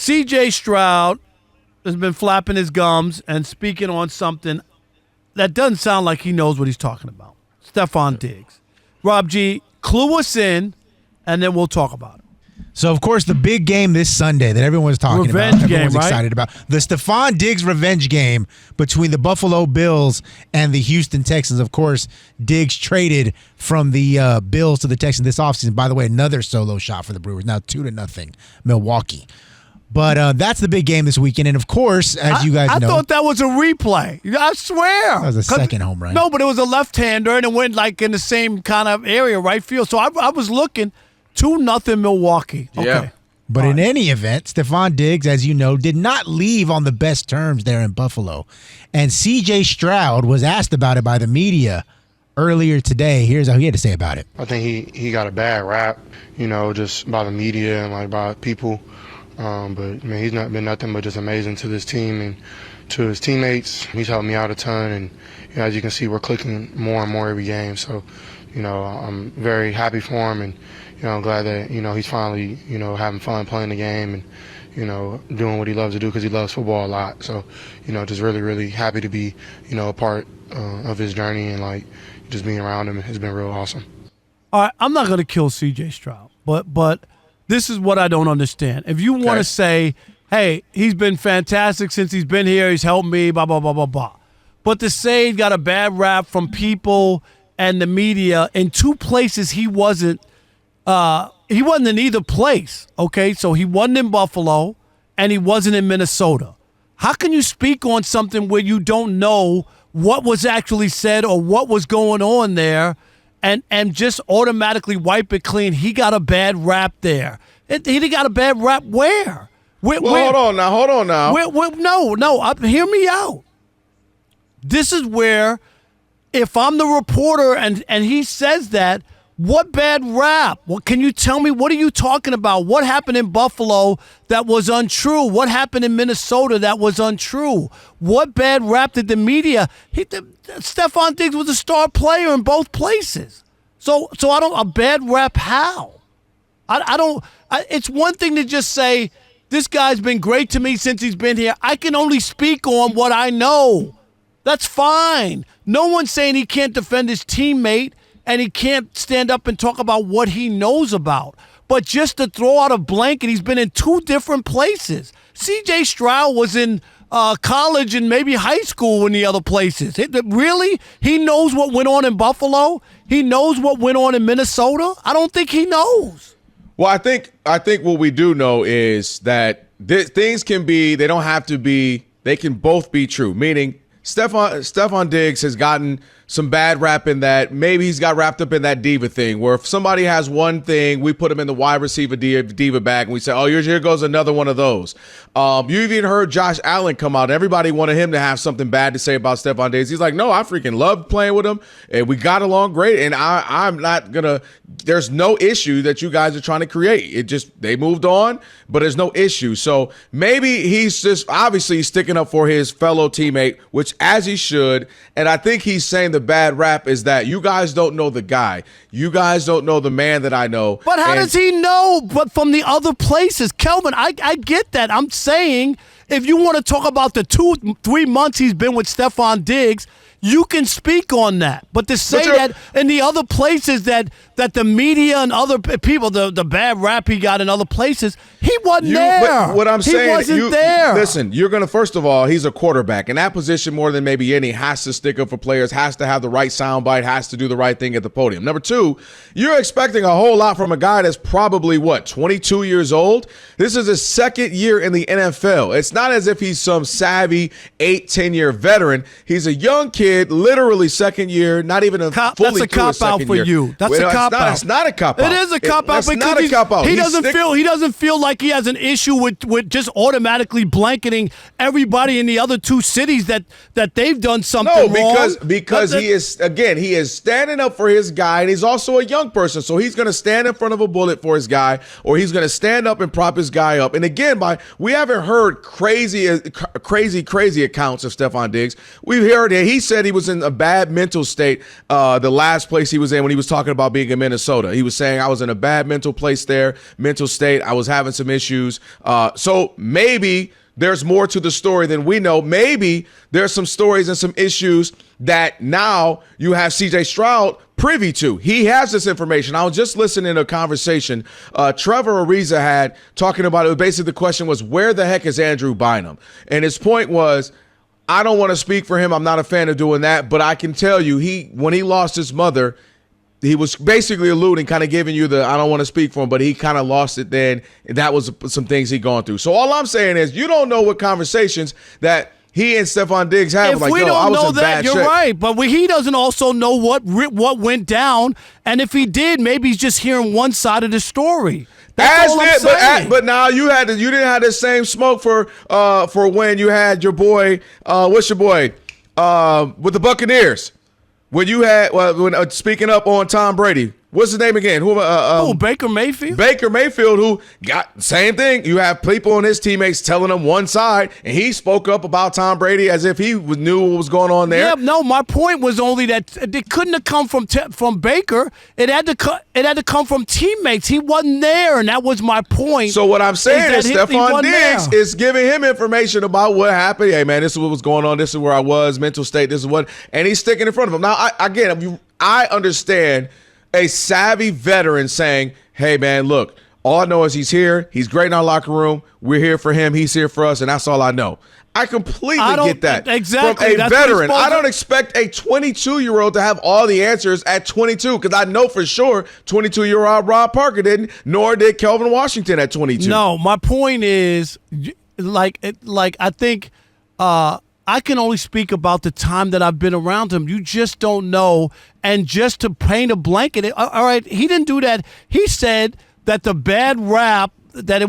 CJ Stroud has been flapping his gums and speaking on something that doesn't sound like he knows what he's talking about. Stefon Diggs. Rob G., clue us in, and then we'll talk about it. So, of course, the big game this Sunday that everyone's talking about, everyone's excited about, the Stefon Diggs revenge game between the Buffalo Bills and the Houston Texans. Of course, Diggs traded from the Bills to the Texans this offseason. By the way, another solo shot for the Brewers, now 2-0 Milwaukee. But that's the big game this weekend. And, of course, as you guys know. I thought that was a replay. I swear. That was a second home run. No, but it was a left-hander, and it went like in the same kind of area, right field. So I was looking. 2-0 Milwaukee. Okay. Yeah. But in any event, Stefon Diggs, as you know, did not leave on the best terms there in Buffalo. And CJ Stroud was asked about it by the media earlier today. Here's how he had to say about it. I think he got a bad rap, just by the media and like by people. But man, he's not been nothing but just amazing to this team and to his teammates. He's helped me out a ton, and as you can see, we're clicking more and more every game. So, I'm very happy for him, and I'm glad that he's finally having fun playing the game and doing what he loves to do because he loves football a lot. So, just really, really happy to be a part of his journey, and like just being around him has been real awesome. All right, I'm not going to kill CJ Stroud, but this is what I don't understand. If you want to say, hey, he's been fantastic since he's been here, he's helped me, blah, blah, blah, blah, blah. But to say he got a bad rap from people and the media in two places he wasn't in either place, okay? So he wasn't in Buffalo and he wasn't in Minnesota. How can you speak on something where you don't know what was actually said or what was going on there and just automatically wipe it clean? He got a bad rap there. He got a bad rap where? Hold on now. No, hear me out. This is where, if I'm the reporter and he says that, what bad rap? Well, can you tell me, what are you talking about? What happened in Buffalo that was untrue? What happened in Minnesota that was untrue? What bad rap did the media? Stefon Diggs was a star player in both places. So I don't, a bad rap how? It's one thing to just say, this guy's been great to me since he's been here. I can only speak on what I know. That's fine. No one's saying he can't defend his teammate and he can't stand up and talk about what he knows about. But just to throw out a blanket, he's been in two different places. CJ Stroud was in college and maybe high school in the other places. Really? He knows what went on in Buffalo? He knows what went on in Minnesota? I don't think he knows. Well, I think what we do know is that things can be, they don't have to be, they can both be true. Meaning Stefon Diggs has gotten some bad rap in that. Maybe he's got wrapped up in that diva thing where if somebody has one thing, we put him in the wide receiver diva bag and we say, oh, here goes another one of those. You even heard Josh Allen come out. Everybody wanted him to have something bad to say about Stefon Diggs. He's like, no, I freaking loved playing with him and we got along great. And I'm not going to, there's no issue that you guys are trying to create. It just, they moved on, but there's no issue. So maybe he's just obviously sticking up for his fellow teammate, which as he should. And I think he's saying the bad rap is that you guys don't know the guy. You guys don't know the man that I know. But how does he know but from the other places? Kelvin, I get that. I'm saying if you want to talk about the 2-3 months he's been with Stefon Diggs, you can speak on that. But to say that in the other places that the media and other people, the bad rap he got in other places, he wasn't there. But what I'm saying, he wasn't there. Listen, you're going to, first of all, he's a quarterback. And that position, more than maybe any, has to stick up for players, has to have the right soundbite, has to do the right thing at the podium. Number two, you're expecting a whole lot from a guy that's probably, 22 years old? This is his second year in the NFL. It's not as if he's some savvy 8-10-year veteran. He's a young kid. Literally second year, not even fully that's a through his cop second out for year. you. That's a cop out. It's not a cop out. It is a cop out because not a cop out. He doesn't feel like he has an issue with just automatically blanketing everybody in the other two cities that they've done something wrong. Because he is standing up for his guy, and he's also a young person, so he's going to stand in front of a bullet for his guy, or he's going to stand up and prop his guy up. And again, we haven't heard crazy accounts of Stefon Diggs. We've heard that he said said he was in a bad mental state the last place he was in when he was talking about being in Minnesota. He was saying, I was in a bad mental state. I was having some issues. So maybe there's more to the story than we know. Maybe there's some stories and some issues that now you have CJ Stroud privy to. He has this information. I was just listening to a conversation Trevor Ariza had talking about it. Basically, the question was, where the heck is Andrew Bynum? And his point was, I don't want to speak for him. I'm not a fan of doing that. But I can tell you, when he lost his mother, he was basically alluding, kind of giving you I don't want to speak for him, but he kind of lost it then. And that was some things he'd gone through. So all I'm saying is, you don't know what conversations that he and Stefon Diggs have. If we don't know that, you're right. But he doesn't also know what went down. And if he did, maybe he's just hearing one side of the story. That's all I'm saying. But now you didn't have the same smoke for when you had your boy, what's your boy, with the Buccaneers. When you had, speaking up on Tom Brady, what's his name again? Baker Mayfield? Baker Mayfield, who got the same thing. You have people and his teammates telling him one side, and he spoke up about Tom Brady as if he knew what was going on there. Yeah, no, my point was only that it couldn't have come from Baker. It had to come from teammates. He wasn't there, and that was my point. So what I'm saying is Stefon Diggs is giving him information about what happened. Hey, man, this is what was going on. This is where I was, mental state. This is what, and he's sticking in front of him. Now, I understand a savvy veteran saying, hey, man, look, all I know is he's here. He's great in our locker room. We're here for him. He's here for us, and that's all I know. I completely get that. Exactly. From a veteran. I don't expect a 22-year-old to have all the answers at 22, because I know for sure 22-year-old Rob Parker didn't, nor did Kelvin Washington at 22. No, my point is, I think I can only speak about the time that I've been around him. You just don't know. And just to paint a blanket, all right, he didn't do that. He said that the bad rap, he got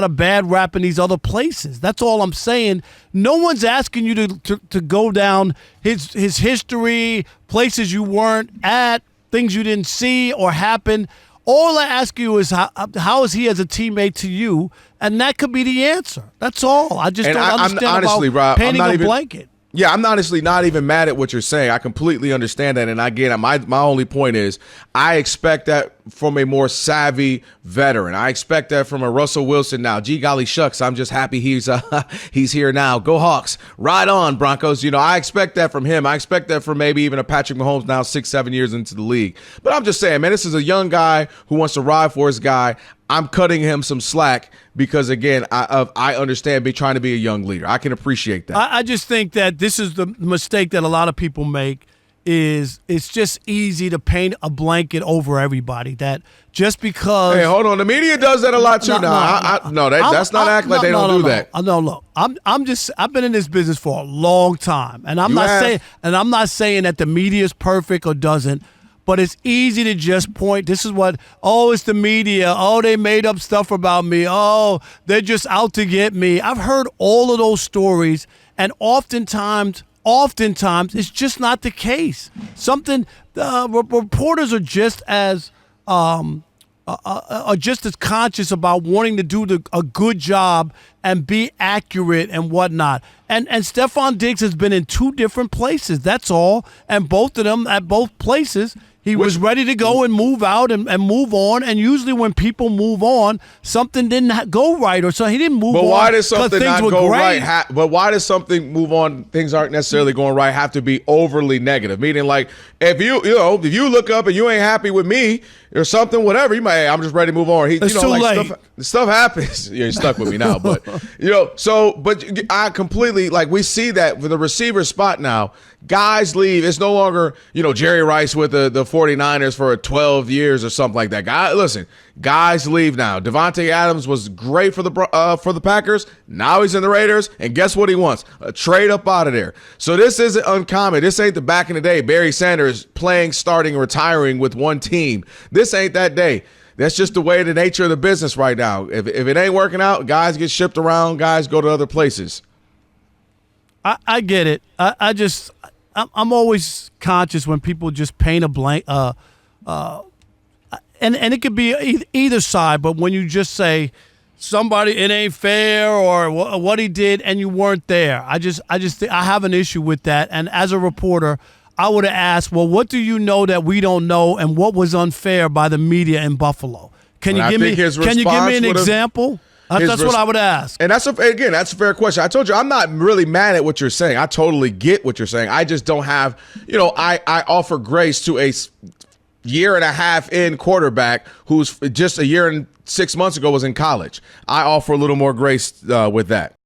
a bad rap in these other places. That's all I'm saying. No one's asking you to go down his history, places you weren't at, things you didn't see or happen. All I ask you is how is he as a teammate to you, and that could be the answer. That's all. I just don't understand honestly, about Rob, painting a blanket. Yeah, I'm honestly not even mad at what you're saying. I completely understand that. And again, my only point is I expect that from a more savvy veteran. I expect that from a Russell Wilson now. Gee golly shucks, I'm just happy he's here now. Go Hawks. Ride on, Broncos. I expect that from him. I expect that from maybe even a Patrick Mahomes now 6-7 years into the league. But I'm just saying, man, this is a young guy who wants to ride for his guy. I'm cutting him some slack because, again, I understand trying to be a young leader. I can appreciate that. I just think that this is the mistake that a lot of people make. Is it's just easy to paint a blanket over everybody. That just because. Hey, hold on. The media does that a lot too. That's not act like they don't do that. No. I've been in this business for a long time, and I'm not saying that the media is perfect or doesn't. But it's easy to just point. This is what, it's the media. Oh, they made up stuff about me. Oh, they're just out to get me. I've heard all of those stories, and oftentimes it's just not the case. Reporters are just as conscious about wanting to do a good job and be accurate and whatnot. And Stefon Diggs has been in two different places. That's all. And both of them at both places, he was ready to go and move out and move on. And usually when people move on, something didn't go right or so he didn't move on. But why does something not go right? But why does something move on? Things aren't necessarily going right. Have to be overly negative. Meaning, like if you look up and you ain't happy with me or something, whatever, you might. Hey, I'm just ready to move on. It's too late. Stuff happens. You're stuck with me now, but but I completely we see that for the receiver spot now. Guys leave. It's no longer Jerry Rice with the 49ers for 12 years or something like that. Guys leave now. Devontae Adams was great for the Packers. Now he's in the Raiders, and guess what he wants? A trade up out of there. So this isn't uncommon. This ain't the back in the day. Barry Sanders playing, starting, retiring with one team. This ain't that day. That's just the way, the nature of the business right now. If it ain't working out, guys get shipped around. Guys go to other places. I get it. I'm always conscious when people just paint a blank. And it could be either side. But when you just say, somebody, it ain't fair, or what he did, and you weren't there. I have an issue with that. And as a reporter, I would have asked, well, what do you know that we don't know, and what was unfair by the media in Buffalo? Can you give me an example? That's what I would ask. And that's a fair question. I told you, I'm not really mad at what you're saying. I totally get what you're saying. I just don't have, I offer grace to a year and a half in quarterback who's just a year and 6 months ago was in college. I offer a little more grace with that.